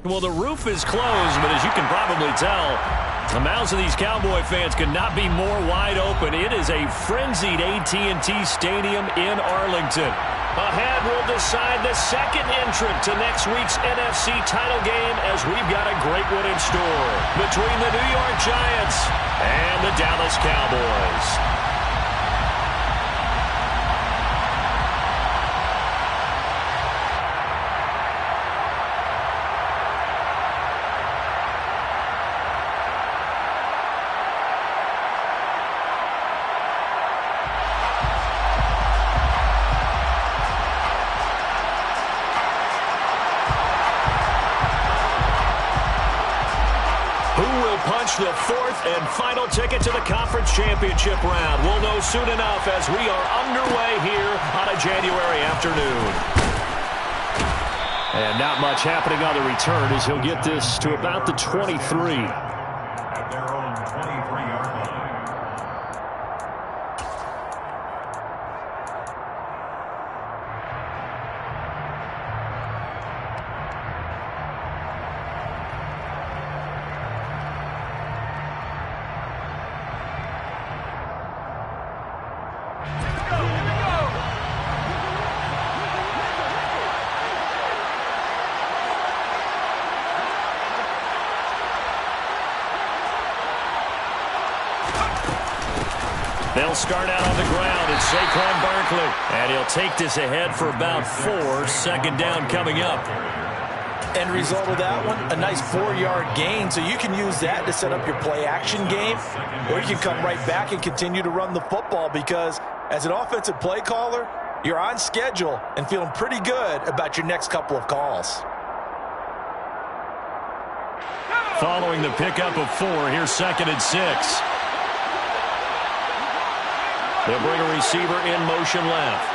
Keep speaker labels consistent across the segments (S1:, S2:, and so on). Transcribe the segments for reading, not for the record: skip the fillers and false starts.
S1: Well, the roof is closed, but as you can probably tell, the mouths of these Cowboy fans could not be more wide open. It is a frenzied AT&T Stadium in Arlington. Ahead will decide the second entrant to next week's NFC title game as we've got a great one in store between the New York Giants and the Dallas Cowboys. The fourth and final ticket to the conference championship round. We'll know soon enough as we are underway here on a January afternoon. And not much happening on the return as he'll get this to about the 23.
S2: At their own 23-yard line.
S1: They'll start out on the ground. It's Saquon Barkley. And he'll take this ahead for about 4. Second down coming up.
S3: End result of that one, a nice 4-yard gain. So you can use that to set up your play-action game. Or you can come right back and continue to run the football because as an offensive play caller, you're on schedule and feeling pretty good about your next couple of calls.
S1: Following the pickup of 4, here's 2nd and 6. They'll bring a receiver in motion left.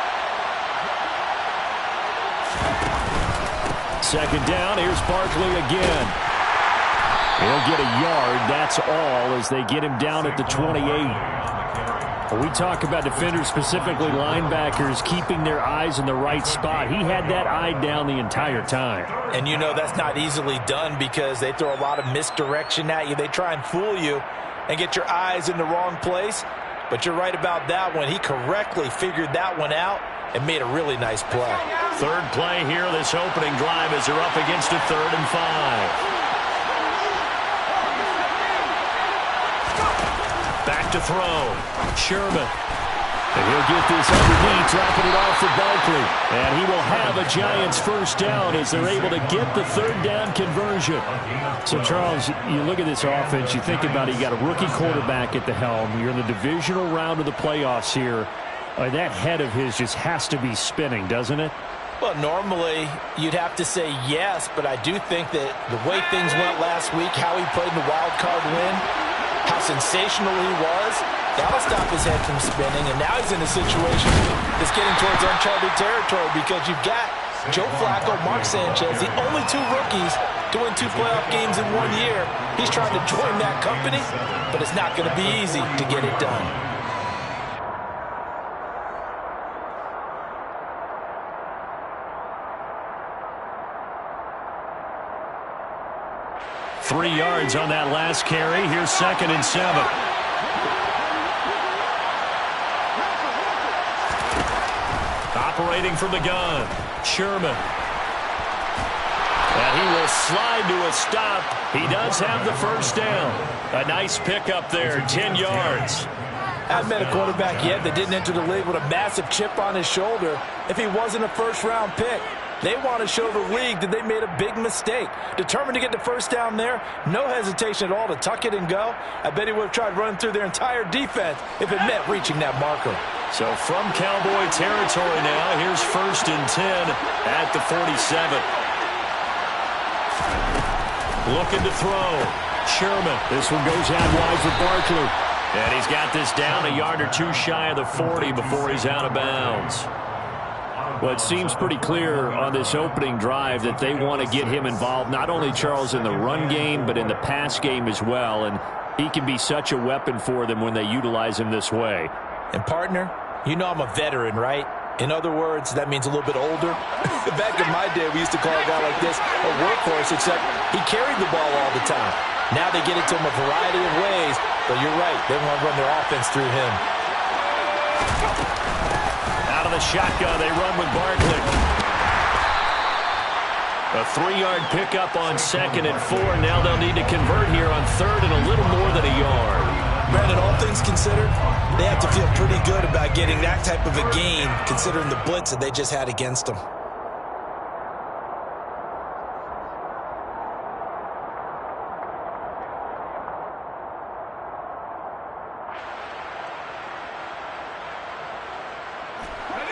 S1: Second down, here's Barkley again. He'll get a yard, that's all, as they get him down at the 28. When we talk about defenders, specifically linebackers, keeping their eyes in the right spot. He had that eye down the entire time.
S3: And you know that's not easily done because they throw a lot of misdirection at you. They try and fool you and get your eyes in the wrong place. But you're right about that one. He correctly figured that one out and made a really nice play.
S1: Third play here, this opening drive as they're up against a 3rd and 5. Back to throw. Sherman. And he'll get this underneath, dropping it off for Barkley. And he will have a Giants first down as they're able to get the 3rd down conversion. So, Charles, you look at this offense, you think about it, you got a rookie quarterback at the helm. You're in the divisional round of the playoffs here. That head of his just has to be spinning, doesn't it?
S3: Well, normally you'd have to say yes, but I do think that the way things went last week, how he played in the wild card win, how sensational he was, that'll stop his head from spinning, and now he's in a situation that's getting towards uncharted territory because you've got Joe Flacco, Mark Sanchez, the only 2 rookies to win 2 playoff games in 1 year. He's trying to join that company, but it's not going to be easy to get it done.
S1: Three yards on that last carry. Here's 2nd and 7. Operating from the gun, Sherman. And he will slide to a stop. He does have the first down. A nice pickup there, 10 yards.
S3: I haven't met a quarterback yet that didn't enter the league with a massive chip on his shoulder if he wasn't a first-round pick. They want to show the league that they made a big mistake. Determined to get the first down there, no hesitation at all to tuck it and go. I bet he would have tried running through their entire defense if it meant reaching that marker.
S1: So from Cowboy territory now, here's 1st and 10 at the 47. Looking to throw. Sherman. This one goes out wide for Barkley. And he's got this down a yard or 2 shy of the 40 before he's out of bounds. Well, it seems pretty clear on this opening drive that they want to get him involved, not only, Charles, in the run game, but in the pass game as well. And he can be such a weapon for them when they utilize him this way.
S3: And, partner, you know I'm a veteran, right? In other words, that means a little bit older. Back in my day, we used to call a guy like this a workhorse, except He carried the ball all the time. Now they get it to him a variety of ways, but you're right. They want to run their offense through him.
S1: Out of the shotgun, they run with Barkley. A 3-yard pickup on 2nd and 4. Now they'll need to convert here on 3rd and a little more than a yard.
S3: Brandon, all things considered, they have to feel pretty good about getting that type of a gain, considering the blitz that they just had against them.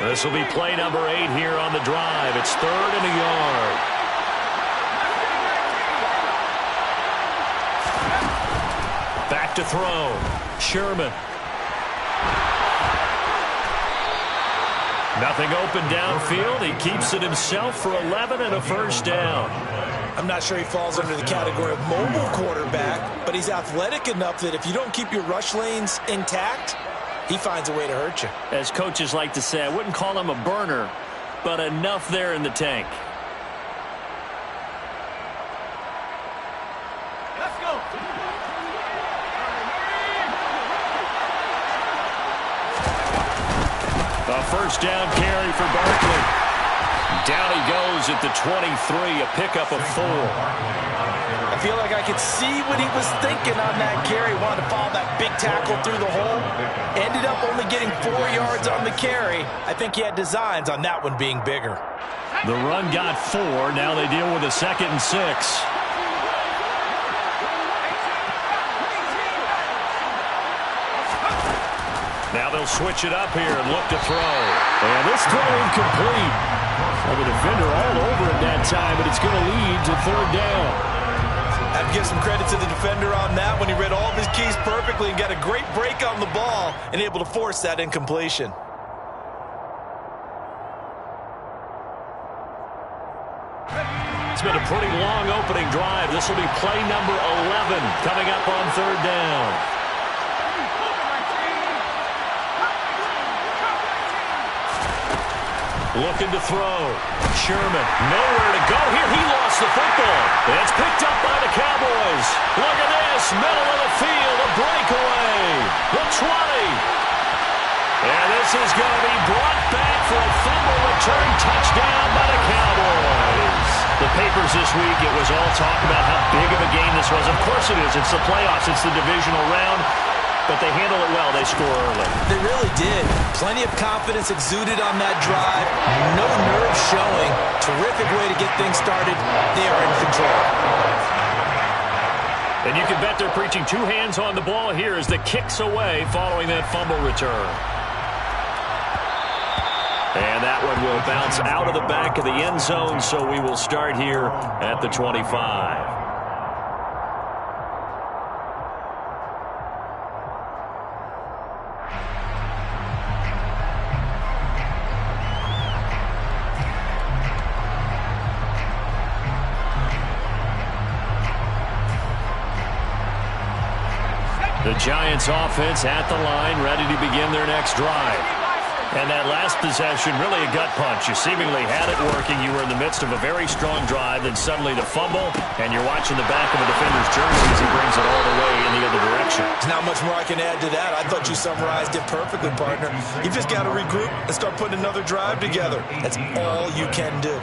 S1: This will be play number 8 here on the drive. It's 3rd and a yard. Back to throw. Sherman. Nothing open downfield. He keeps it himself for 11 and a first down.
S3: I'm not sure he falls under the category of mobile quarterback, but he's athletic enough that if you don't keep your rush lanes intact, he finds a way to hurt you.
S1: As coaches like to say, I wouldn't call him a burner, but enough there in the tank.
S2: Let's go.
S1: A first down carry for Barkley. Down he goes at the 23, a pickup of 4.
S3: I feel like I could see what he was thinking on that carry. Wanted to follow that big tackle through the hole. Ended up only getting 4 yards on the carry. I think he had designs on that one being bigger.
S1: The run got 4. Now they deal with a 2nd and 6. Now they'll switch it up here and look to throw. And this throw incomplete. Well, the defender all over it that time, but it's going to lead to 3rd down.
S3: I have to give some credit to the defender on that when he read all of his keys perfectly and got a great break on the ball and able to force that incompletion.
S1: It's been a pretty long opening drive. This will be play number 11 coming up on 3rd down. Looking to throw. Sherman, nowhere to go here. He lost the football. It's picked up by the Cowboys. Look at this, middle of the field, a breakaway. The 20. And this is going to be brought back for a fumble return touchdown by the Cowboys. The papers this week, it was all talk about how big of a game this was. Of course it is. It's the playoffs. It's the divisional round. But they handle it well. They score early.
S3: They really did. Plenty of confidence exuded on that drive. No nerve showing. Terrific way to get things started. They are in control.
S1: And you can bet they're preaching 2 hands on the ball here as the kick's away following that fumble return. And that one will bounce out of the back of the end zone, so we will start here at the 25. The Giants offense at the line, ready to begin their next drive. And that last possession, really a gut punch. You seemingly had it working. You were in the midst of a very strong drive, then suddenly the fumble, and you're watching the back of a defender's jersey as he brings it all the way in the other direction.
S3: There's not much more I can add to that. I thought you summarized it perfectly, partner. You just got to regroup and start putting another drive together. That's all you can do.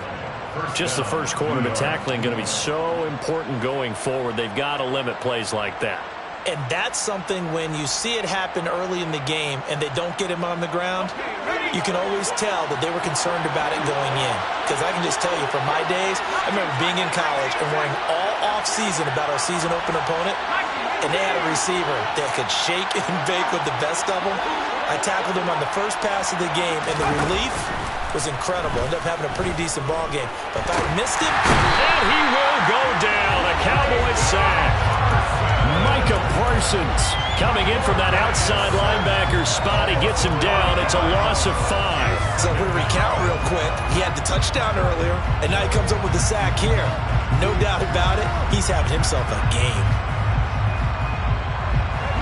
S1: Just the first quarter, but tackling going to be so important going forward. They've got to limit plays like that.
S3: And that's something when you see it happen early in the game and they don't get him on the ground, you can always tell that they were concerned about it going in. Because I can just tell you from my days, I remember being in college and worrying all off-season about our season open opponent, and they had a receiver that could shake and bake with the best of them. I tackled him on the first pass of the game, and the relief was incredible. Ended up having a pretty decent ball game. But if I missed him...
S1: And he will go down. A Cowboys sack. Micah Parsons coming in from that outside linebacker spot. He gets him down. It's a loss of 5.
S3: So we'll recount real quick. He had the touchdown earlier, and now he comes up with the sack here. No doubt about it, he's having himself a game.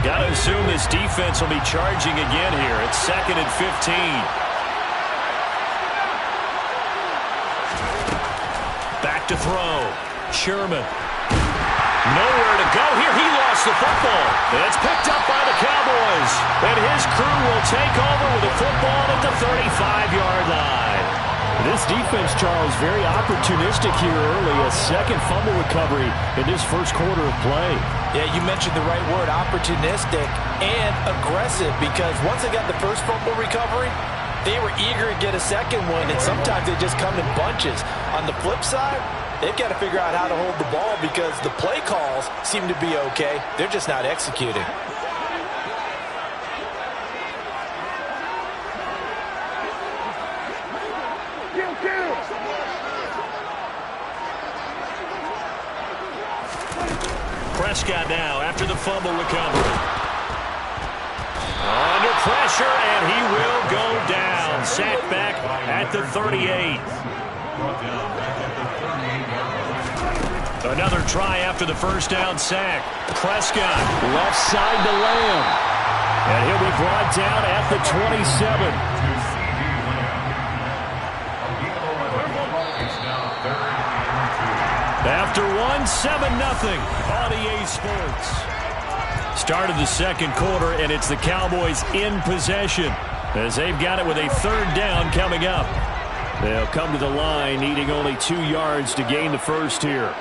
S1: Got to assume this defense will be charging again here. It's 2nd and 15. Back to throw. Sherman. Nowhere to go here. He lost the football. It's picked up by the Cowboys. And his crew will take over with the football at the 35-yard line. This defense, Charles, very opportunistic here early. A second fumble recovery in this first quarter of play.
S3: Yeah, you mentioned the right word, opportunistic and aggressive, because once they got the first fumble recovery, they were eager to get a second one, and sometimes they just come in bunches. On the flip side, they've got to figure out how to hold the ball because the play calls seem to be okay. They're just not executing.
S1: Prescott now after the fumble recovery. Under pressure, and he will go down. Sacked back at the 38. Another try after the first down sack. Prescott left side to Lamb. And he'll be brought down at the 27. After one, 7-0 on EA Sports. Start of the second quarter, and it's the Cowboys in possession as they've got it with a third down coming up. They'll come to the line needing only 2 yards to gain the first here.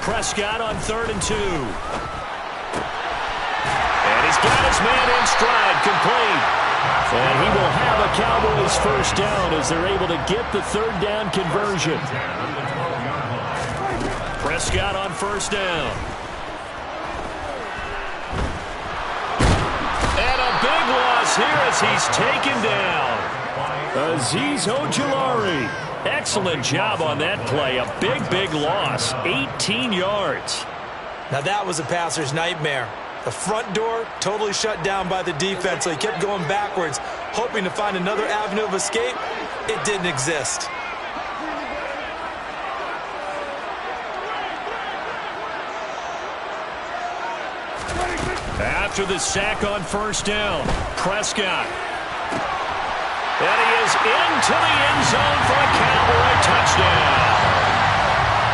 S1: Prescott on 3rd and 2. And he's got his man in stride, complete. And he will have a Cowboys first down as they're able to get the third down conversion. Prescott on first down. And a big loss here as he's taken down. Azeez Ojulari. Excellent job on that play. A big loss. 18 yards.
S3: Now that was a passer's nightmare. The front door totally shut down by the defense, so he kept going backwards, hoping to find another avenue of escape. It didn't exist.
S1: After the sack on first down, Prescott. And he is into the end zone for a Cowboy touchdown.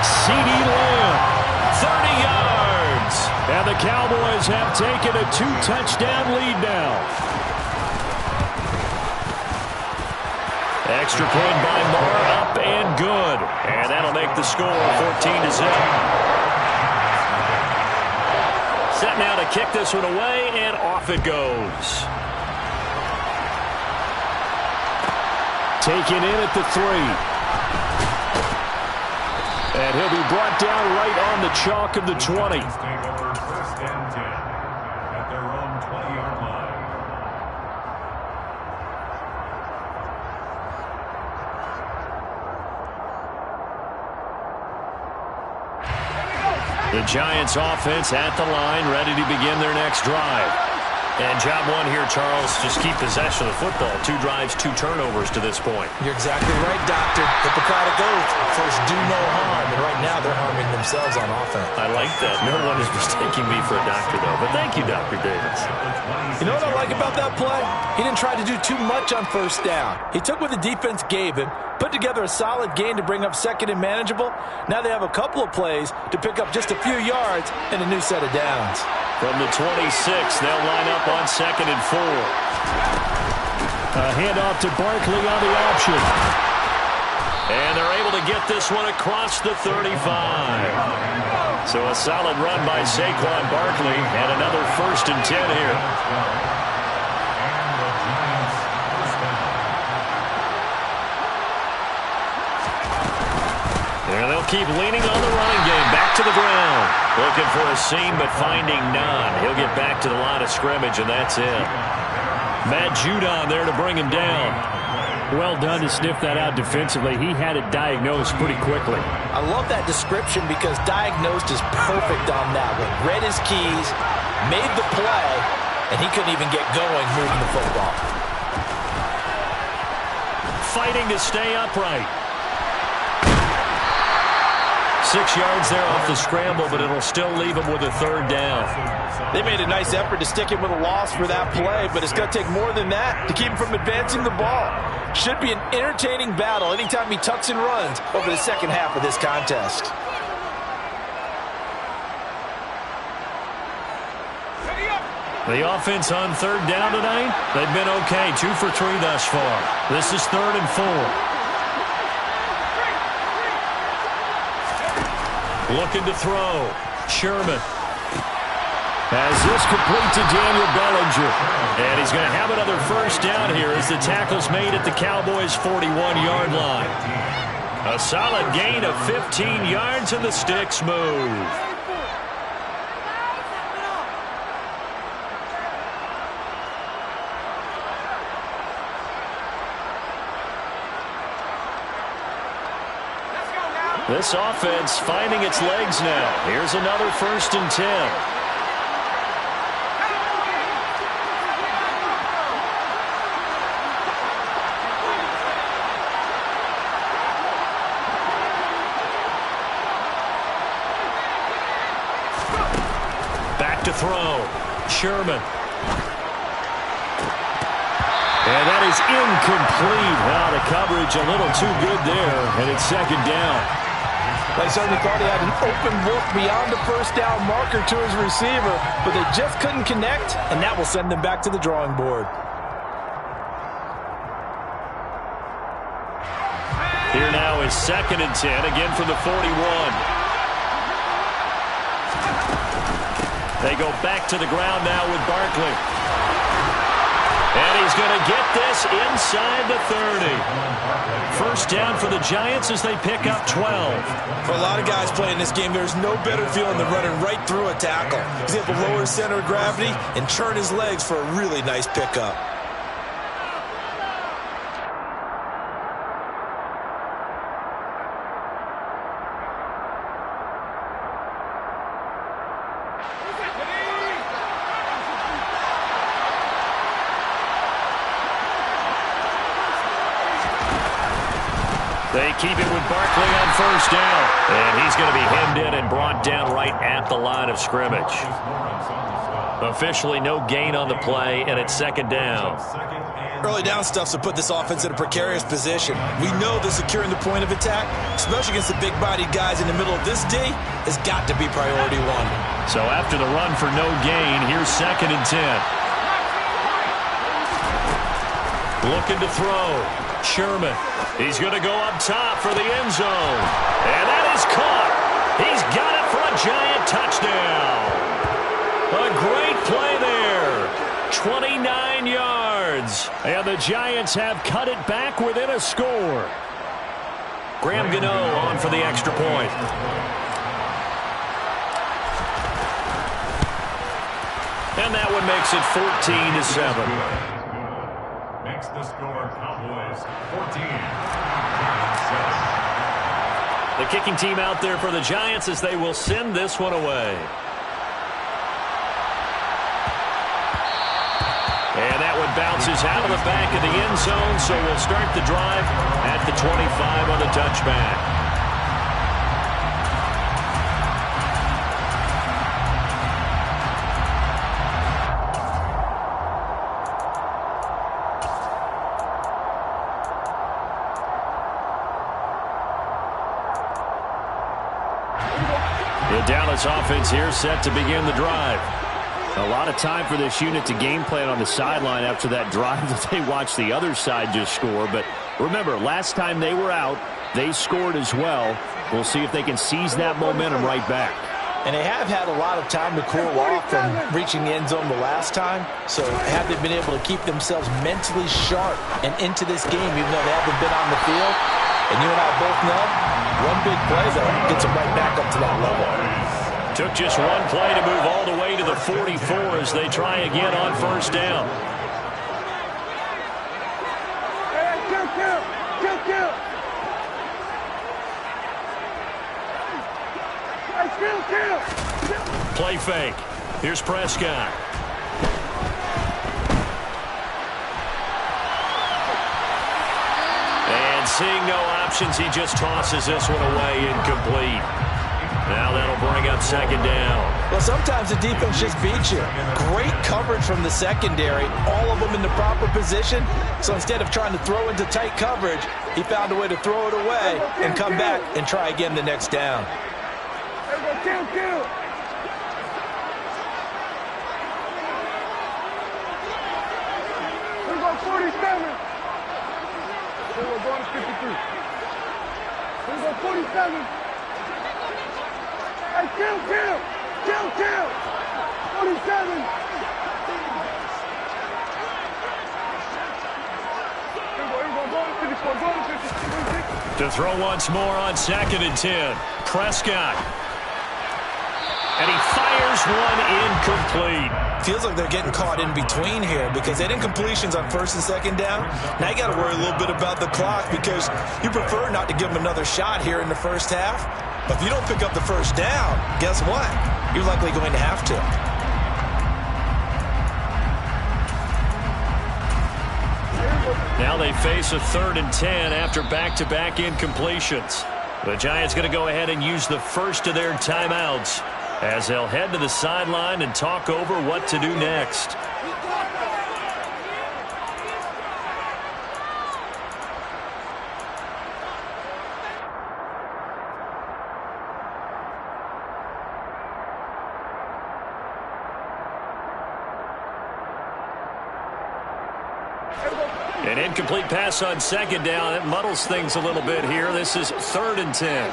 S1: CeeDee Lamb, 30 yards. And the Cowboys have taken a 2-touchdown lead now. Extra point by Moore, up and good. And that'll make the score 14-0. Set now to kick this one away, and off it goes. Taken in at the 3. And he'll be brought down right on the chalk of the 20.
S2: First and 10 at their own 20-yard line.
S1: The Giants offense at the line, ready to begin their next drive. And job one here, Charles, just keep possession of the football. 2 drives, 2 turnovers to this point.
S3: You're exactly right, Doctor. Hippocratic oath. First, do no harm. And right now, they're harming themselves on offense.
S1: I like that. No one is mistaking me for a doctor, though. But thank you, Dr. Davis.
S3: You know what I like about that play? He didn't try to do too much on first down. He took what the defense gave him, put together a solid gain to bring up second and manageable. Now they have a couple of plays to pick up just a few yards and a new set of downs.
S1: From the 26, they'll line up on 2nd and 4. A handoff to Barkley on the option. And they're able to get this one across the 35. So a solid run by Saquon Barkley and another 1st and 10 here. And they'll keep leaning on the running game. Back to the ground. Looking for a seam, but finding none. He'll get back to the line of scrimmage, and that's it. Matt Judon there to bring him down. Well done to sniff that out defensively. He had it diagnosed pretty quickly.
S3: I love that description because diagnosed is perfect on that one. Read his keys, made the play, and he couldn't even get going moving the football.
S1: fighting to stay upright. 6 yards there off the scramble, but it'll still leave him with a third down.
S3: They made a nice effort to stick him with a loss for that play, but it's going to take more than that to keep him from advancing the ball. Should be an entertaining battle anytime he tucks and runs over the second half of this contest.
S1: The offense on third down tonight, they've been okay, 2 for 3 thus far. This is 3rd and 4. Looking to throw. Sherman has this complete to Daniel Bellinger. And he's going to have another first down here as the tackle's made at the Cowboys' 41-yard line. A solid gain of 15 yards and the sticks move. This offense finding its legs now. Here's another 1st and 10. Back to throw. Sherman. And that is incomplete. Wow, the coverage a little too good there, and it's 2nd down.
S3: They certainly thought he had an open look beyond the first down marker to his receiver, but they just couldn't connect, and that will send them back to the drawing board.
S1: Here now is 2nd and 10, again from the 41. They go back to the ground now with Barkley. And he's going to get this inside the 30. First down for the Giants as they pick up 12.
S3: For a lot of guys playing this game, there's no better feeling than running right through a tackle. He's able to lower his center of gravity and turn his legs for a really nice pickup.
S1: They keep it with Barkley on first down. And he's going to be hemmed in and brought down right at the line of scrimmage. Officially no gain on the play, and it's 2nd down.
S3: Early down stuffs will put this offense in a precarious position. We know that securing the point of attack, especially against the big-bodied guys in the middle of this D, has got to be priority 1.
S1: So after the run for no gain, here's 2nd and 10. Looking to throw. Sherman. He's going to go up top for the end zone. And that is caught. He's got it for a Giant touchdown. A great play there. 29 yards. And the Giants have cut it back within a score. Graham Gano on for the extra point. And that one makes it 14-7.
S2: Makes the score Cowboys 14.
S1: The kicking team out there for the Giants as they will send this one away. And that one bounces out of the back of the end zone, so we'll start the drive at the 25 on the touchback. The Dallas offense here set to begin the drive. A lot of time for this unit to game plan on the sideline after that drive that they watched the other side just score. But remember, last time they were out, they scored as well. We'll see if they can seize that momentum right back.
S3: And they have had a lot of time to cool off from reaching the end zone the last time. So have they been able to keep themselves mentally sharp and into this game, even though they haven't been on the field? And you and I both know, one big play, though, gets them right back up to that level.
S1: Took just one play to move all the way to the 44 as they try again on first down. Play fake. Here's Prescott. And seeing no options, he just tosses this one away, incomplete. Now that'll bring up second down.
S3: Well, sometimes the defense just beats you. Great coverage from the secondary, all of them in the proper position. So instead of trying to throw into tight coverage, he found a way to throw it away and come back and try again the next down.
S4: We're going 47. We're going to 53. We're going 47. Hey, kill! 47!
S1: To throw once more on 2nd and 10. Prescott. And he fires one incomplete.
S3: Feels like they're getting caught in between here because they didn't completions on 1st and 2nd down. Now you got to worry a little bit about the clock because you prefer not to give them another shot here in the first half. But if you don't pick up the first down, guess what? You're likely going to have to.
S1: Now they face a 3rd and 10 after back-to-back incompletions. The Giants going to go ahead and use the first of their timeouts as they'll head to the sideline and talk over what to do next. An incomplete pass on 2nd down. It muddles things a little bit here. This is 3rd and 10.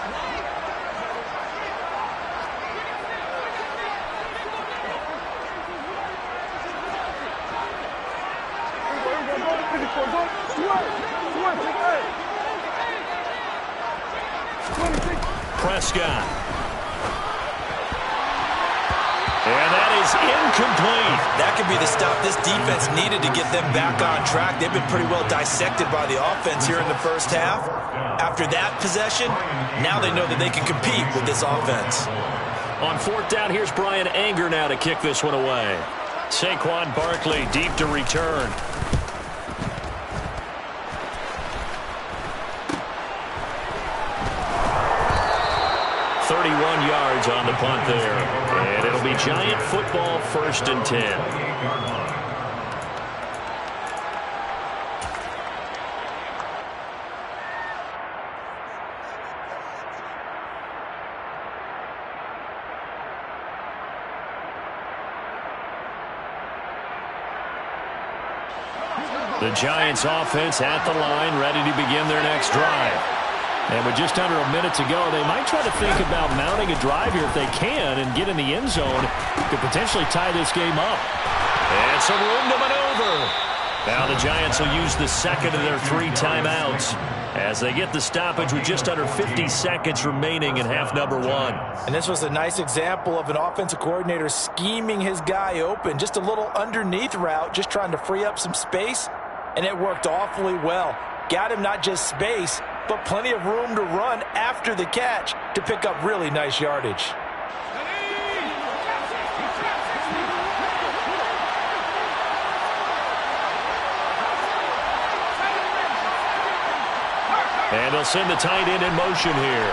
S1: Prescott. And that is incomplete.
S3: That could be the stop this defense needed to get them back on track. They've been pretty well dissected by the offense here in the first half. After that possession, now they know that they can compete with this offense.
S1: On 4th down, here's Brian Anger now to kick this one away. Saquon Barkley deep to return. Yards on the punt there. And it'll be Giant football, 1st and 10. The Giants offense at the line, ready to begin their next drive. And with just under a minute to go, they might try to think about mounting a drive here if they can and get in the end zone to potentially tie this game up. And some room to maneuver. Now the Giants will use the 2nd of their 3 timeouts as they get the stoppage with just under 50 seconds remaining in half number 1.
S3: And this was a nice example of an offensive coordinator scheming his guy open. Just a little underneath route, just trying to free up some space. And it worked awfully well. Got him not just space, but plenty of room to run after the catch to pick up really nice yardage.
S1: And they'll send the tight end in motion here.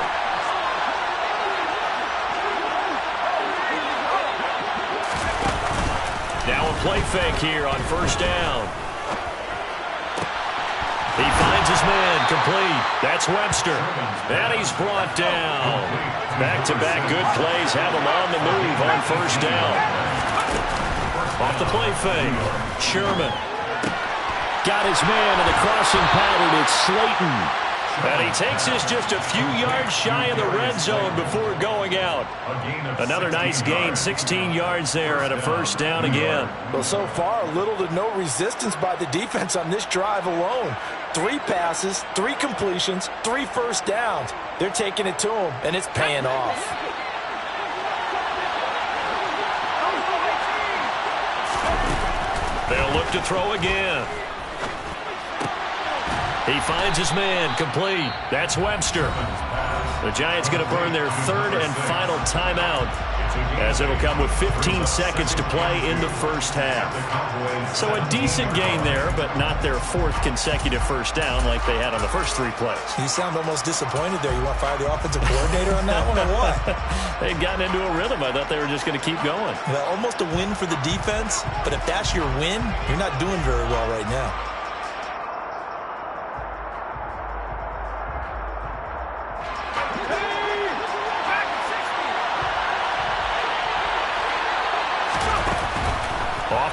S1: Now a play fake here on 1st down. He finds his man, complete. That's Webster. And he's brought down. Back-to-back good plays have him on the move on 1st down. Off the play fake. Sherman. Got his man in the crossing pattern. It's Slayton. And he takes this just a few yards shy of the red zone before going out. Another nice gain, 16 yards there and a 1st down again.
S3: Well, so far, little to no resistance by the defense on this drive alone. 3 passes, 3 completions, 3 1st downs. They're taking it to him, and it's paying off.
S1: They'll look to throw again. He finds his man, complete. That's Webster. The Giants going to burn their 3rd and final timeout as it'll come with 15 seconds to play in the first half. So a decent gain there, but not their fourth consecutive first down like they had on the first 3 plays.
S3: You sound almost disappointed there. You want to fire the offensive coordinator on that one or what?
S1: They'd gotten into a rhythm. I thought they were just going to keep going.
S3: Well, almost a win for the defense, but if that's your win, you're not doing very well right now.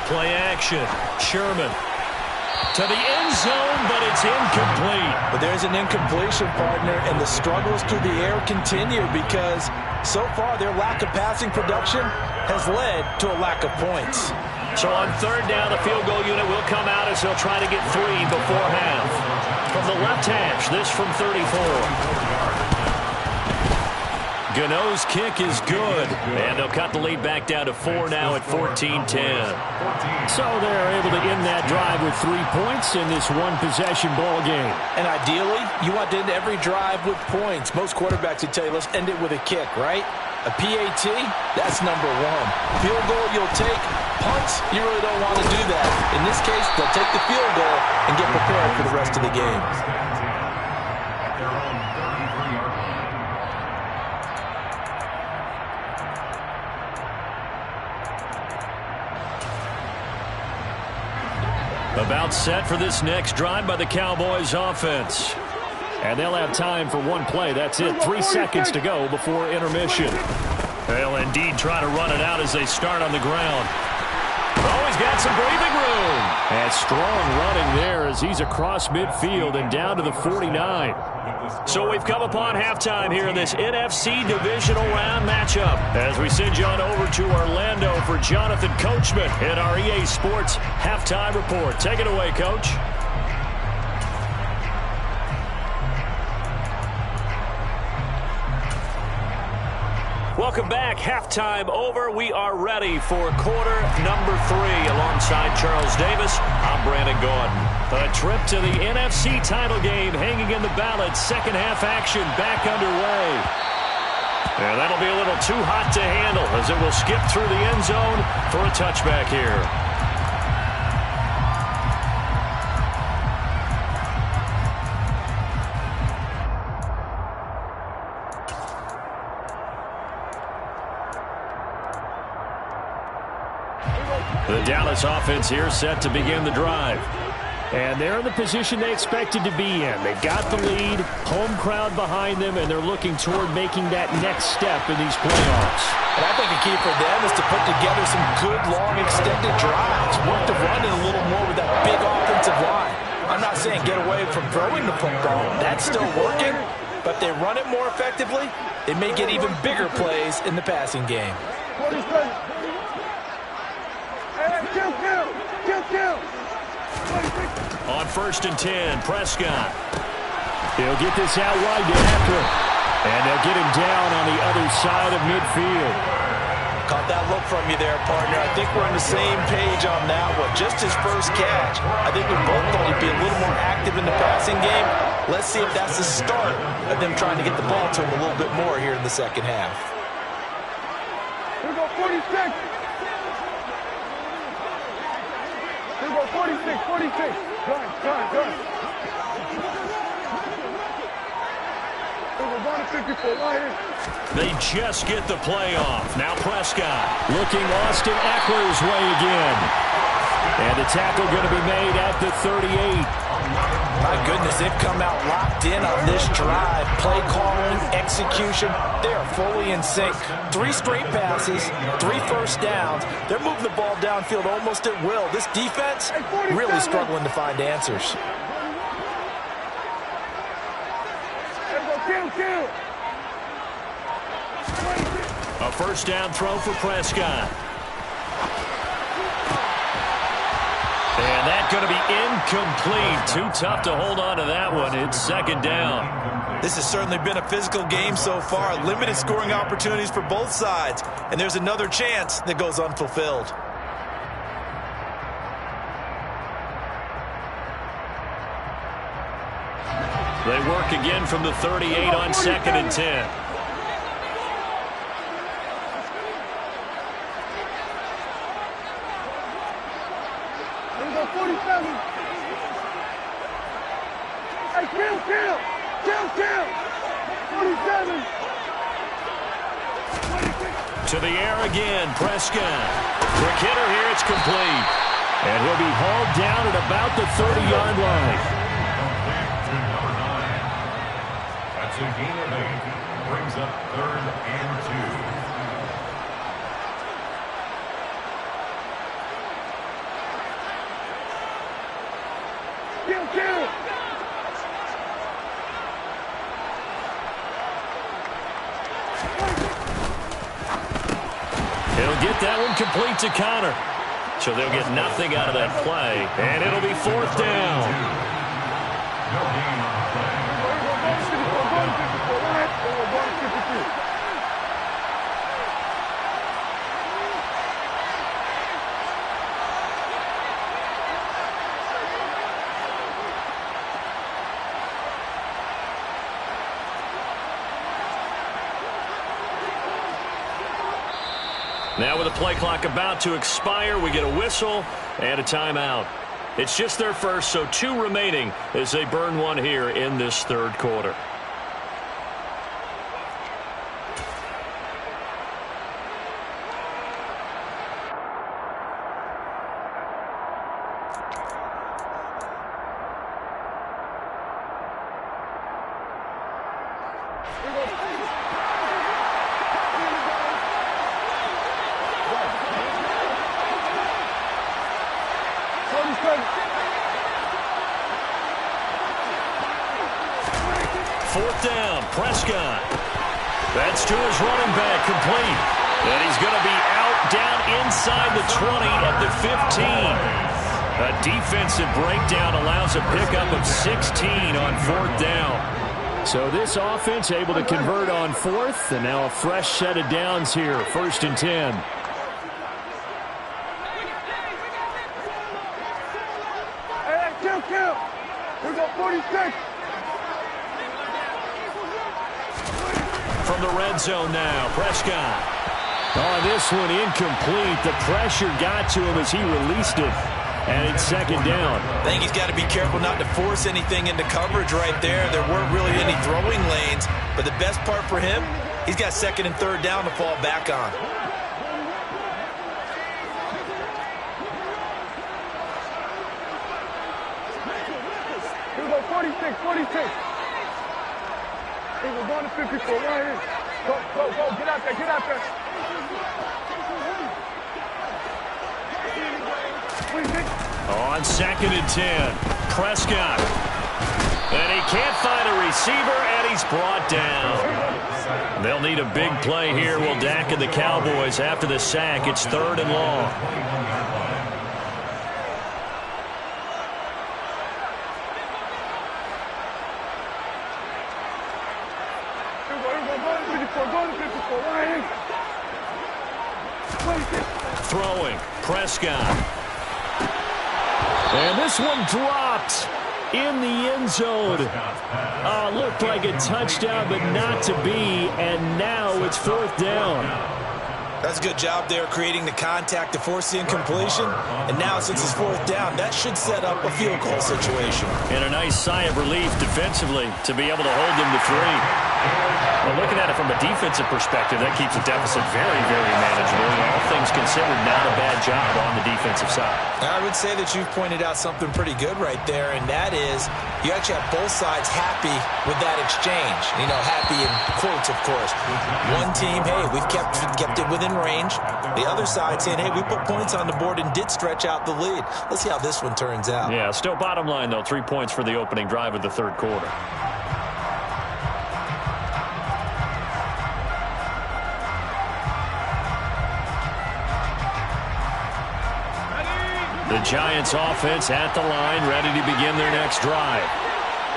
S1: Play action. Sherman to the end zone, but it's incomplete.
S3: But there's an incompletion, partner, and the struggles through the air continue because so far their lack of passing production has led to a lack of points.
S1: So on third down, the field goal unit will come out as they'll try to get 3 before half. From the left hash, this from 34. Gano's kick is good, and they'll cut the lead back down to 4 now at 14-10. So they're able to end that drive with 3 points in this one-possession ball game.
S3: And ideally, you want to end every drive with points. Most quarterbacks would tell you, let's end it with a kick, right? A PAT, that's number 1. Field goal, you'll take. Punts, you really don't want to do that. In this case, they'll take the field goal and get prepared for the rest of the game.
S1: About set for this next drive by the Cowboys offense. And they'll have time for 1 play. That's it. 3 seconds to go before intermission. They'll indeed try to run it out as they start on the ground. Oh, he's got some breathing room. And strong running there as he's across midfield and down to the 49. So we've come upon halftime here in this NFC Divisional Round matchup as we send you on over to Orlando for Jonathan Coachman in our EA Sports Halftime Report. Take it away, Coach. Welcome back. Halftime over. We are ready for quarter number 3 alongside Charles Davis. I'm Brandon Gordon. A trip to the NFC title game hanging in the balance. Second half action back underway. And that'll be a little too hot to handle as it will skip through the end zone for a touchback here. The Dallas offense here set to begin the drive. And they're in the position they expected to be in. They've got the lead, home crowd behind them, and they're looking toward making that next step in these playoffs.
S3: And I think a key for them is to put together some good, long, extended drives. Work the run in a little more with that big offensive line. I'm not saying get away from throwing the football. That's still working. But if they run it more effectively, they may get even bigger plays in the passing game.
S1: On 1st and 10, Prescott. He'll get this out wide to Eckler. And they'll get him down on the other side of midfield.
S3: Caught that look from you there, partner. I think we're on the same page on that one. Just his first catch. I think we both thought he'd be a little more active in the passing game. Let's see if that's the start of them trying to get the ball to him a little bit more here in the second half.
S4: Here we go, 46. Here we go, 46. Gun.
S1: They just get the play off. Now Prescott looking Austin Eckler's way again. And the tackle going to be made at the 38.
S3: My goodness, they've come out locked in on this drive. Play calling, execution, they are fully in sync. 3 straight passes, 3 first downs. They're moving the ball downfield almost at will. This defense really struggling to find answers.
S1: A first down throw for Prescott. And that's going to be incomplete. Too tough to hold on to that one. It's second down.
S3: This has certainly been a physical game so far. Limited scoring opportunities for both sides. And there's another chance that goes unfulfilled.
S1: They work again from the 38 on 2nd and 10.
S4: Kill. 47.
S1: To the air again, Prescott. Quick hitter here, it's complete. And he'll be hauled down at about the 30-yard line.
S2: That's a gain of 8. Brings up 3rd and 2.
S4: Kill.
S1: He'll get that one complete to Connor. So they'll get nothing out of that play, and it'll be 4th down.
S2: No gain on the play.
S1: Now with the play clock about to expire, we get a whistle and a timeout. It's just their first, so 2 remaining as they burn one here in this 3rd quarter. Fourth down, Prescott. That's to his running back, complete. And he's going to be out down inside the 20 at the 15. A defensive breakdown allows a pickup of 16 on 4th down. So this offense able to convert on 4th, and now a fresh set of downs here, 1st and 10.
S4: Hey, kill. We got 46.
S1: From the red zone now, Prescott. Oh, this one incomplete. The pressure got to him as he released it. And it's 2nd down.
S3: I think he's got to be careful not to force anything into coverage right there. There weren't really any throwing lanes. But the best part for him, he's got 2nd and 3rd down to fall back on.
S4: Here we go, 46. We're going to 54 right here. Go. Get out there. 26.
S1: On 2nd and 10, Prescott. And he can't find a receiver, and he's brought down. They'll need a big play here. Will Dak and the Cowboys after the sack. It's 3rd and long. Throwing, Prescott. And this one dropped in the end zone. Looked like a touchdown, but not to be. And now it's 4th down.
S3: That's a good job there creating the contact to force the incompletion. And now since it's 4th down, that should set up a field goal situation.
S1: And a nice sigh of relief defensively to be able to hold them to 3. Well, looking at it from a defensive perspective, that keeps the deficit very, very manageable. And all things considered, not a bad job on the defensive side.
S3: I would say that you've pointed out something pretty good right there, and that is you actually have both sides happy with that exchange. You know, happy in quotes, of course. One team, hey, we've kept it within range. The other side saying, hey, we put points on the board and did stretch out the lead. Let's see how this one turns out.
S1: Yeah, still bottom line, though, 3 points for the opening drive of the 3rd quarter. The Giants offense at the line, ready to begin their next drive.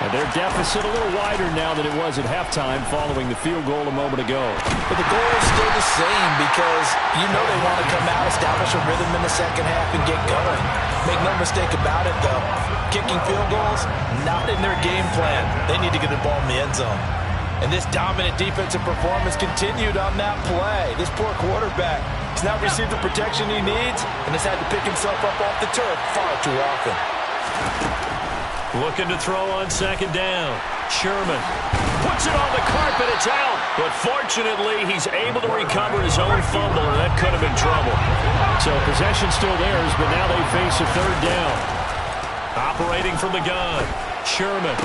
S1: And their deficit a little wider now than it was at halftime following the field goal a moment ago.
S3: But the goal is still the same because you know they want to come out, establish a rhythm in the second half, and get going. Make no mistake about it, though. Kicking field goals, not in their game plan. They need to get the ball in the end zone. And this dominant defensive performance continued on that play. This poor quarterback has not received the protection he needs and has had to pick himself up off the turf far too often.
S1: Looking to throw on second down. Sherman puts it on the carpet. It's out. But fortunately, he's able to recover his own fumble, and that could have been trouble. So possession still theirs, but now they face a third down. Operating from the gun. Sherman.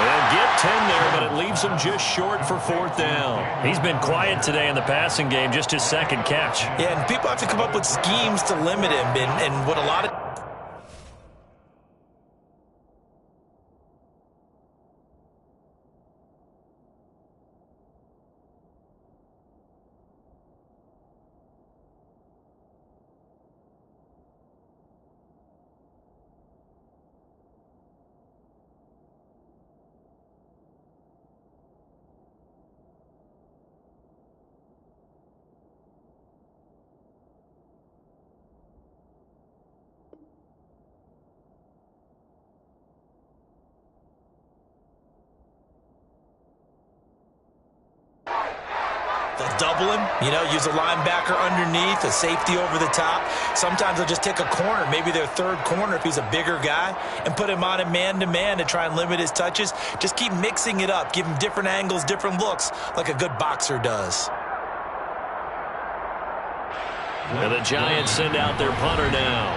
S1: They'll get 10 there, but it leaves him just short for fourth down. He's been quiet today in the passing game, just his second catch.
S3: Yeah, and people have to come up with schemes to limit him, and what a lot of... They'll double him, use a linebacker underneath, a safety over the top. Sometimes they'll just take a corner, maybe their third corner if he's a bigger guy, and put him on a man-to-man to try and limit his touches. Just keep mixing it up, give him different angles, different looks, like a good boxer does.
S1: And the Giants send out their punter now.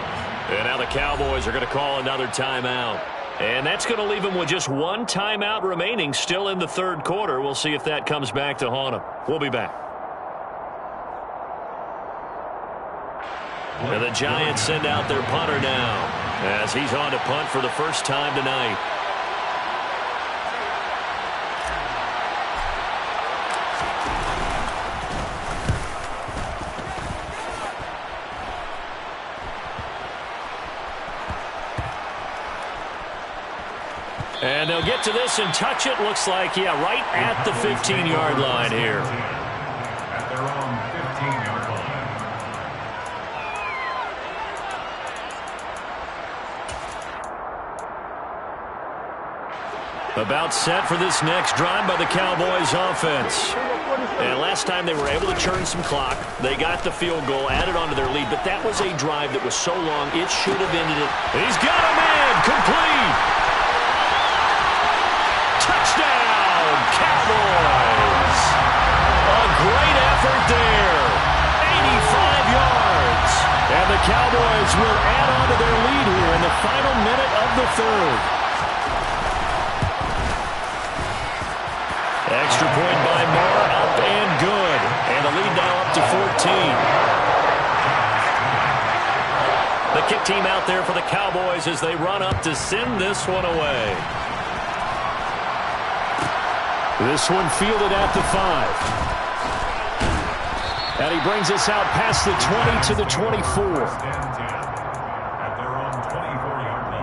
S1: And now the Cowboys are going to call another timeout. And that's going to leave them with just one timeout remaining still in the third quarter. We'll see if that comes back to haunt them. We'll be back. And the Giants send out their punter now as he's on to punt for the first time tonight. And they'll get to this and touch it. Looks like, right at the 15-yard line here.
S2: At their own 15-yard line.
S1: About set for this next drive by the Cowboys offense. And last time they were able to churn some clock. They got the field goal, added on to their lead. But that was a drive that was so long, it should have ended it. He's got a man, complete. Touchdown, Cowboys! A great effort there. 85 yards. And the Cowboys will add on to their lead here in the final minute of the third. Extra point by Moore, up and good. And the lead now up to 14. The kick team out there for the Cowboys as they run up to send this one away. This one fielded at the 5. And he brings us out past the 20 to the 24.
S2: At their own 24-yard line.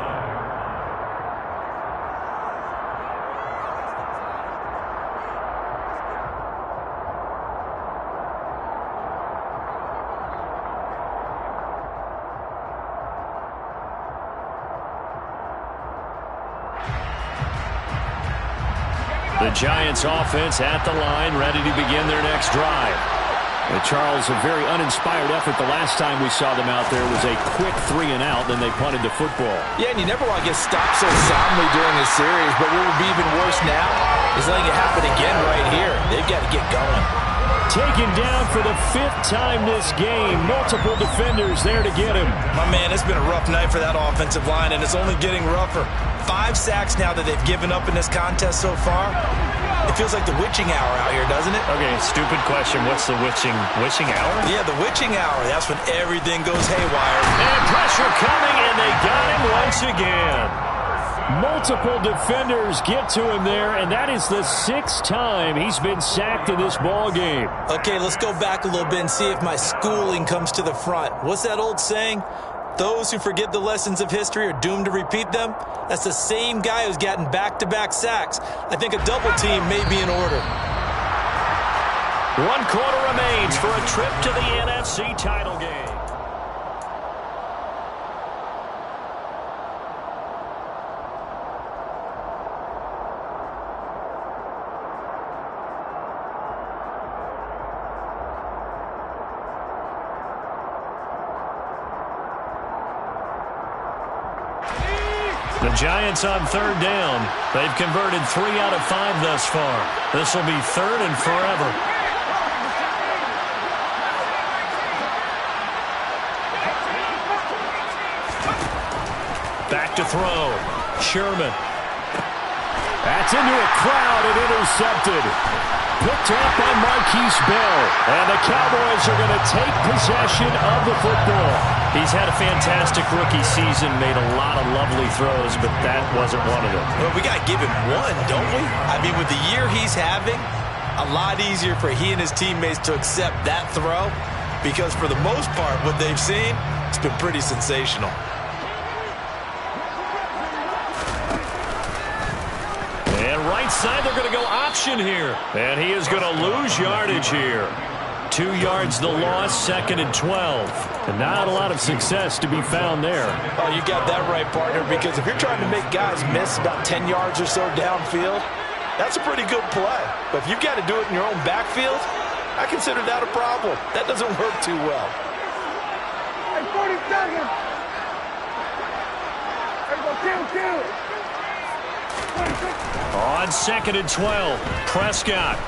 S1: The Giants offense at the line, ready to begin their next drive. Charles, a very uninspired effort the last time we saw them out there was a quick 3-and-out, then they punted the football.
S3: Yeah, and you never want to get stopped so soundly during a series, but what would be even worse now is letting it happen again right here. They've got to get going.
S1: Taken down for the 5th time this game. Multiple defenders there to get him.
S3: My man, it's been a rough night for that offensive line, and it's only getting rougher. 5 sacks now that they've given up in this contest so far. It feels like the witching hour out here, doesn't it?
S1: Okay, stupid question. What's the witching hour?
S3: Yeah, the witching hour. That's when everything goes haywire.
S1: And pressure coming, and they got him once again. Multiple defenders get to him there, and that is the 6th time he's been sacked in this ball game.
S3: Okay, let's go back a little bit and see if my schooling comes to the front. What's that old saying? Those who forget the lessons of history are doomed to repeat them. That's the same guy who's gotten back-to-back sacks. I think a double team may be in order.
S1: 1 quarter remains for a trip to the NFC title game. The Giants on third down. They've converted 3 out of 5 thus far. This will be third and forever. Back to throw. Sherman. That's into a crowd and intercepted. Picked up by Marquise Bell. And the Cowboys are going to take possession of the football. He's had a fantastic rookie season, made a lot of lovely throws, but that wasn't one of them.
S3: Well, we got to give him one, don't we? I mean, with the year he's having, a lot easier for he and his teammates to accept that throw because for the most part, what they've seen, it's been pretty sensational.
S1: And right side, they're going to go option here. And he is going to lose yardage here. 2 yards the loss, 2nd and 12. And not a lot of success to be found there.
S3: Oh, you got that right, partner, because if you're trying to make guys miss about 10 yards or so downfield, that's a pretty good play. But if you've got to do it in your own backfield, I consider that a problem. That doesn't work too well.
S4: Hey, 40 seconds. Hey, go kill.
S1: On 2nd and 12, Prescott.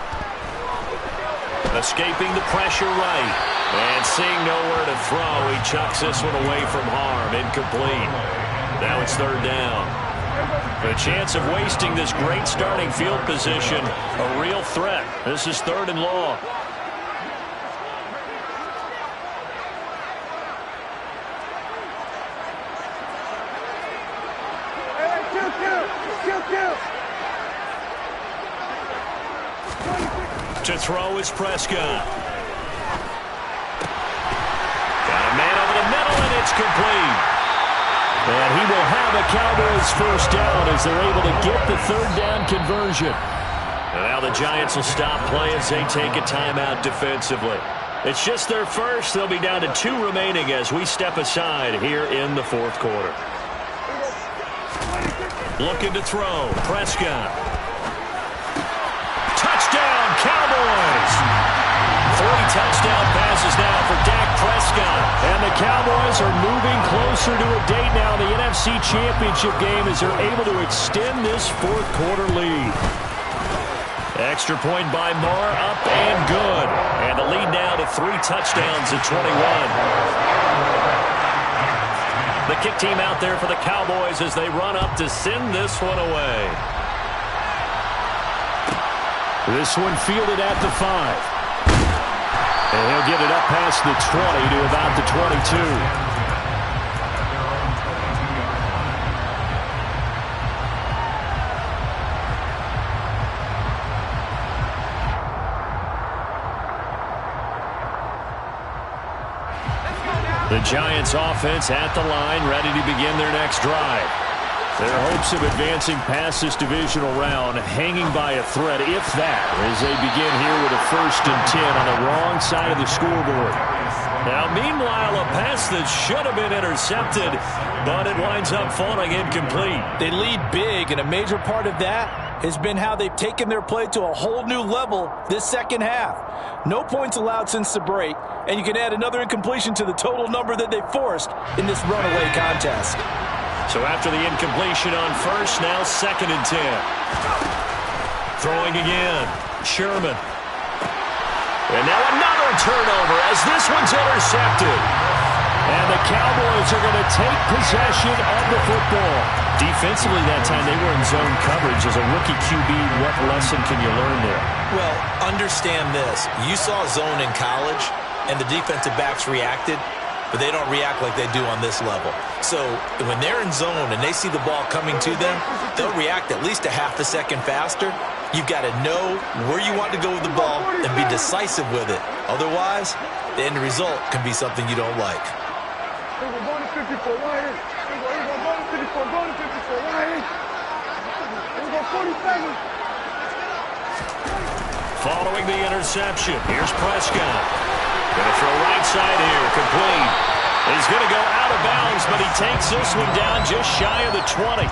S1: Escaping the pressure right. And seeing nowhere to throw, he chucks this one away from harm. Incomplete. Now it's third down. The chance of wasting this great starting field position, a real threat. This is 3rd and long.
S4: Kill.
S1: To throw is Prescott. Got a man over the middle, and it's complete. And he will have a Cowboys first down as they're able to get the 3rd down conversion. And now the Giants will stop play as they take a timeout defensively. It's just their first. They'll be down to 2 remaining as we step aside here in the 4th quarter. Looking to throw. Prescott. Touchdown, Cowboys! 3 touchdown passes now for Dak Prescott. And the Cowboys are moving closer to a date now in the NFC Championship game as they're able to extend this 4th quarter lead. Extra point by Moore, up and good. And the lead now to 3 touchdowns at 21. The kick team out there for the Cowboys as they run up to send this one away. This one fielded at the 5. And he'll get it up past the 20 to about the 22. The Giants offense at the line, ready to begin their next drive. Their hopes of advancing past this divisional round hanging by a thread, if that, as they begin here with a 1st and 10 on the wrong side of the scoreboard. Now, meanwhile, a pass that should have been intercepted, but it winds up falling incomplete.
S3: They lead big, and a major part of that has been how they've taken their play to a whole new level this second half. No points allowed since the break, and you can add another incompletion to the total number that they forced in this runaway contest.
S1: So after the incompletion on 1st, now 2nd and 10. Throwing again, Sherman. And now another turnover as this one's intercepted. And the Cowboys are going to take possession of the football. Defensively that time, they were in zone coverage. As a rookie QB, what lesson can you learn there?
S3: Well, understand this. You saw zone in college, and the defensive backs reacted, but they don't react like they do on this level. So when they're in zone and they see the ball coming to them, they'll react at least a half a second faster. You've got to know where you want to go with the ball and be decisive with it. Otherwise, the end result can be something you don't like.
S4: We're going to 54 right here. We're going to 54, going to 54 right here. We're going 47.
S1: Following the interception, here's Prescott. Going to throw right side here, complete. He's going to go out of bounds, but he takes this one down just shy of the 20.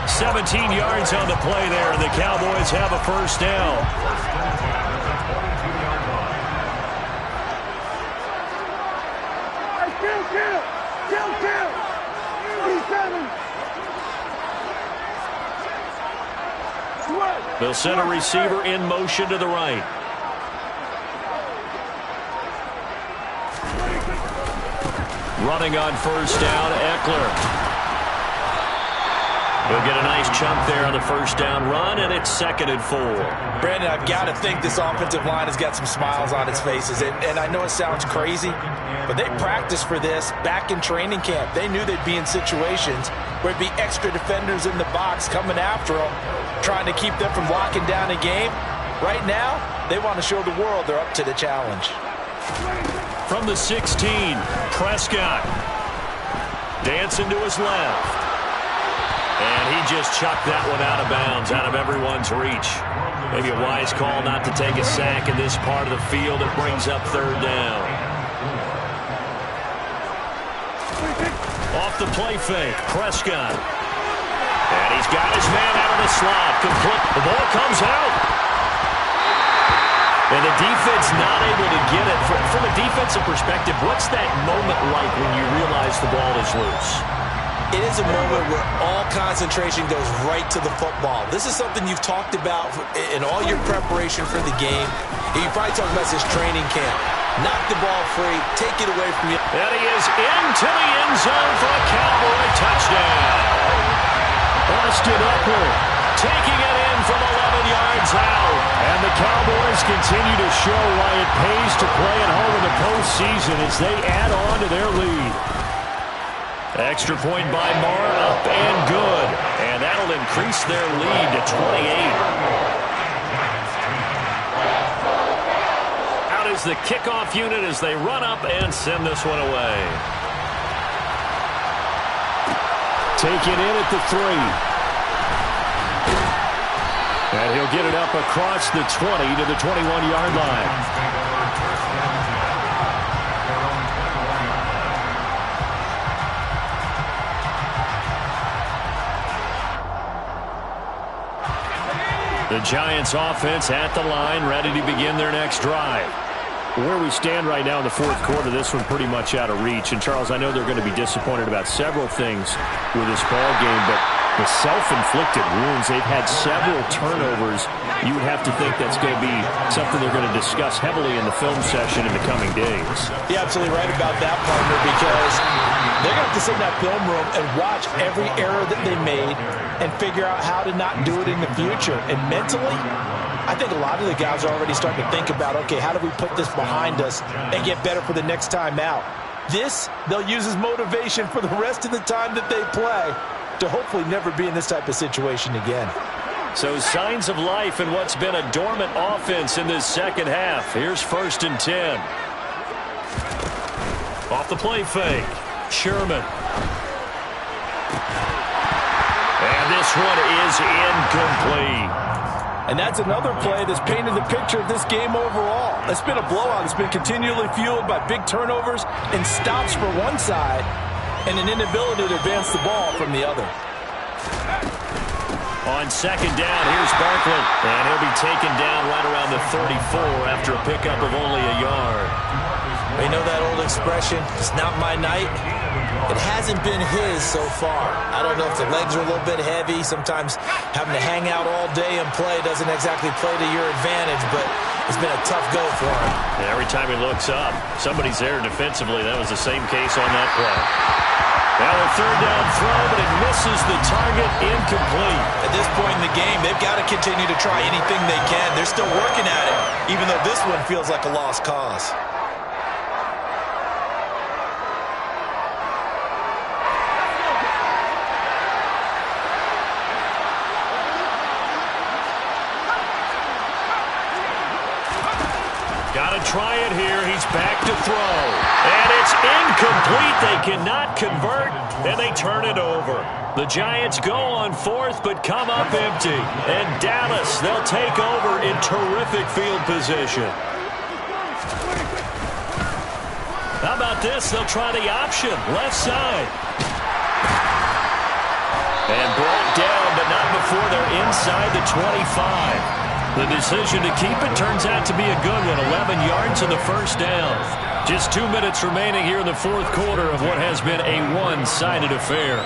S1: 17 yards on the play there, and the Cowboys have a first down.
S4: Kill. 47.
S1: send a receiver in motion to the right. Running on first down, Eckler. He'll get a nice chunk there on the first down run, and it's 2nd and 4.
S3: Brandon, I've got to think this offensive line has got some smiles on its faces. And I know it sounds crazy, but they practiced for this back in training camp. They knew they'd be in situations where it'd be extra defenders in the box coming after them, trying to keep them from locking down a game. Right now, they want to show the world they're up to the challenge.
S1: From the 16, Prescott. Dancing to his left. And he just chucked that one out of bounds, out of everyone's reach. Maybe a wise call not to take a sack in this part of the field. It brings up 3rd down. Off the play fake, Prescott. And he's got his man out of the slot. Complete. The ball comes out. And the defense not able to get it. From a defensive perspective, what's that moment like when you realize the ball is loose?
S3: It is a moment where all concentration goes right to the football. This is something you've talked about in all your preparation for the game. You probably talked about this training camp. Knock the ball free, take it away from you.
S1: And he is into the end zone for a Cowboy touchdown. Austin Eckler taking it in from 11 yards out. And the Cowboys continue to show why it pays to play at home in the postseason as they add on to their lead. Extra point by Moore, up and good. And that'll increase their lead to 28. Out is the kickoff unit as they run up and send this one away. Taken in at the 3. And he'll get it up across the 20 to the 21-yard line. The Giants offense at the line, ready to begin their next drive. Where we stand right now in the 4th quarter, this one pretty much out of reach. And, Charles, I know they're going to be disappointed about several things with this ball game, but the self-inflicted wounds, they've had several turnovers. You would have to think that's going to be something they're going to discuss heavily in the film session in the coming days.
S3: You're absolutely right about that, partner, because they're going to have to sit in that film room and watch every error that they made and figure out how to not do it in the future. And mentally, I think a lot of the guys are already starting to think about, okay, how do we put this behind us and get better for the next time out? This, they'll use as motivation for the rest of the time that they play to hopefully never be in this type of situation again.
S1: So signs of life in what's been a dormant offense in this second half. Here's 1st and 10. Off the play fake, Sherman. And this one is incomplete.
S3: And that's another play that's painted the picture of this game overall. It's been a blowout. It's been continually fueled by big turnovers and stops for one side and an inability to advance the ball from the other.
S1: On 2nd down, here's Barkley. And he'll be taken down right around the 34 after a pickup of only a yard.
S3: You know that old expression, it's not my night? It hasn't been his so far. I don't know if the legs are a little bit heavy. Sometimes having to hang out all day and play doesn't exactly play to your advantage, but it's been a tough go for him.
S1: And every time he looks up, somebody's there defensively. That was the same case on that play. Now a 3rd down throw, but it misses the target, incomplete.
S3: At this point in the game, they've got to continue to try anything they can. They're still working at it, even though this one feels like a lost cause.
S1: Got to try it here. He's back to throw. And it's incomplete. They cannot convert, and they turn it over. The Giants go on 4th, but come up empty. And Dallas, they'll take over in terrific field position. How about this? They'll try the option. Left side. And brought down, but not before they're inside the 25. The decision to keep it turns out to be a good one. 11 yards in the first down. Just 2 minutes remaining here in the 4th quarter of what has been a one-sided affair.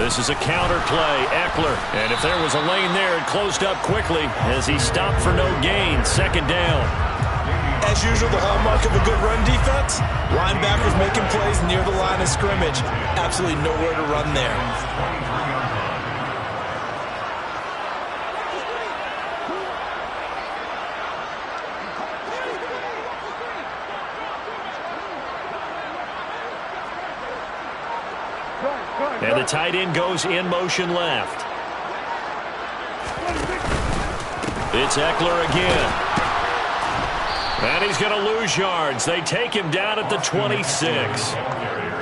S1: This is a counter play. Eckler. And if there was a lane there, it closed up quickly as he stopped for no gain. Second down.
S3: As usual, the hallmark of a good run defense, linebackers making plays near the line of scrimmage. Absolutely nowhere to run there.
S1: And the tight end goes in motion left. It's Eckler again. And he's going to lose yards. They take him down at the 26.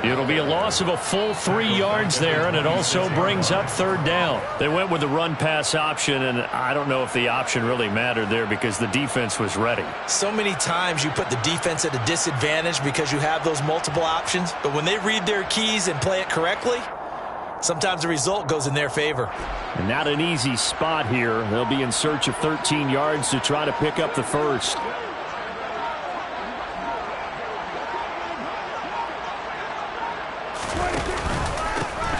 S1: It'll be a loss of a full 3 yards there, and it also brings up third down. They went with the run-pass option, and I don't know if the option really mattered there because the defense was ready.
S3: So many times you put the defense at a disadvantage because you have those multiple options, but when they read their keys and play it correctly, sometimes the result goes in their favor.
S1: And not an easy spot here. They'll be in search of 13 yards to try to pick up the first.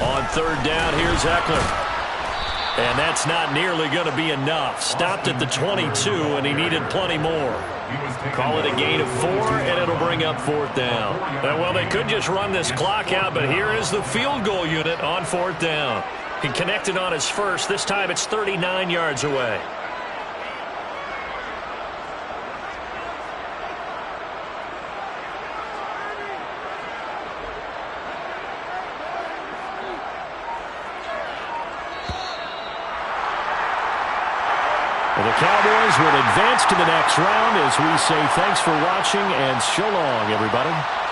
S1: On third down, here's Eckler. And that's not nearly going to be enough. Stopped at the 22, and he needed plenty more. Call it a gain of 4, and it'll bring up fourth down. Well, they could just run this clock out, but here is the field goal unit on fourth down. He connected on his first. This time it's 39 yards away. The Cowboys will advance to the next round as we say thanks for watching and so long, everybody.